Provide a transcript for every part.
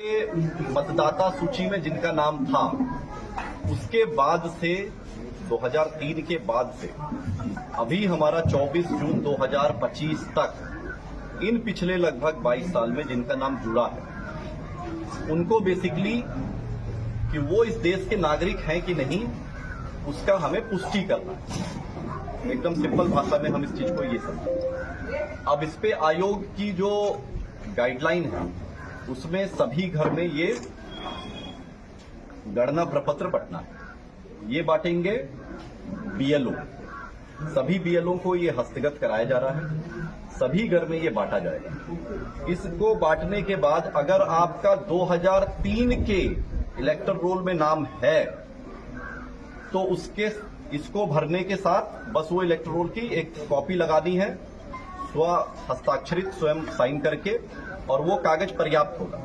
मतदाता सूची में जिनका नाम था, उसके बाद से 2003 के बाद से अभी हमारा 24 जून 2025 तक इन पिछले लगभग 22 साल में जिनका नाम जुड़ा है, उनको बेसिकली कि वो इस देश के नागरिक हैं कि नहीं, उसका हमें पुष्टि करना है। एकदम सिंपल भाषा में हम इस चीज को ये समझें। अब इस पे आयोग की जो गाइडलाइन है, उसमें सभी घर में ये गणना प्रपत्र बंटना है। ये बांटेंगे बीएलओ, सभी बीएलओ को ये हस्तगत कराया जा रहा है, सभी घर में ये बांटा जाएगा। इसको बांटने के बाद अगर आपका 2003 के इलेक्टर रोल में नाम है तो इसको भरने के साथ बस वो इलेक्टर रोल की एक कॉपी लगानी है, स्व हस्ताक्षरित स्वयं साइन करके, और वो कागज पर्याप्त होगा।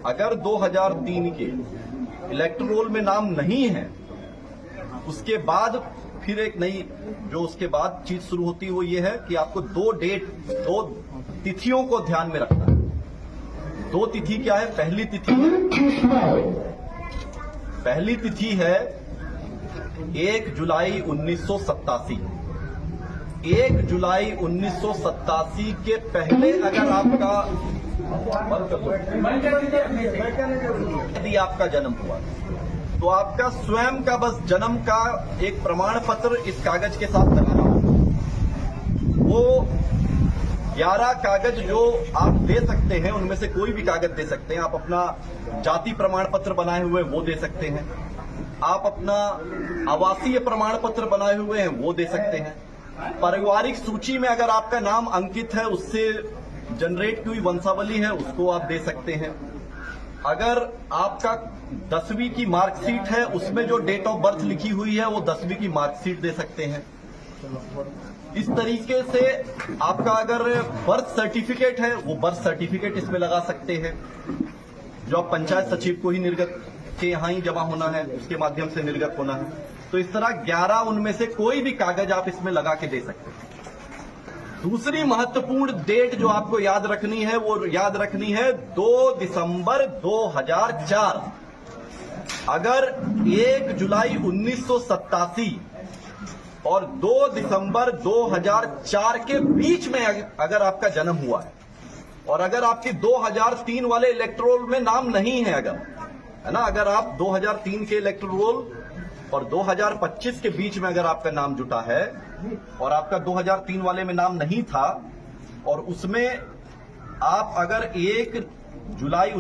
अगर 2003 के इलेक्टर रोल में नाम नहीं है, उसके बाद फिर एक नई जो उसके बाद चीज शुरू होती है वो ये है कि आपको दो तिथियों को ध्यान में रखना है। दो तिथि क्या है? पहली तिथि है 1 जुलाई 1987। 1 जुलाई 1987 के पहले अगर आपका यदि आपका जन्म हुआ तो आपका स्वयं का बस जन्म का एक प्रमाण पत्र इस कागज के साथ लगाना होगा। वो 11 कागज जो आप दे सकते हैं, उनमें से कोई भी कागज दे सकते हैं। आप अपना जाति प्रमाण पत्र बनाए हुए वो दे सकते हैं, आप अपना आवासीय प्रमाण पत्र बनाए हुए हैं वो दे सकते हैं, पारिवारिक सूची में अगर आपका नाम अंकित है, उससे जनरेट की हुई वंशावली है, उसको आप दे सकते हैं। अगर आपका 10वीं की मार्कशीट है, उसमें जो डेट ऑफ बर्थ लिखी हुई है वो 10वीं की मार्कशीट दे सकते हैं। इस तरीके से आपका अगर बर्थ सर्टिफिकेट है, वो बर्थ सर्टिफिकेट इसमें लगा सकते हैं, जो आप पंचायत सचिव को ही निर्गत के यहां ही जमा होना है, उसके माध्यम से निर्गत होना है। तो इस तरह 11 उनमें से कोई भी कागज आप इसमें लगा के दे सकते हैं। दूसरी महत्वपूर्ण डेट जो आपको याद रखनी है, वो याद रखनी है 2 दिसंबर 2004। अगर 1 जुलाई 1987 और 2 दिसंबर 2004 के बीच में अगर आपका जन्म हुआ है, और अगर आपके 2003 वाले इलेक्टोरल में नाम नहीं है, अगर है ना, अगर आप 2003 के इलेक्टोरल और 2025 के बीच में अगर आपका नाम जुटा है और आपका 2003 वाले में नाम नहीं था, और उसमें आप अगर 1 जुलाई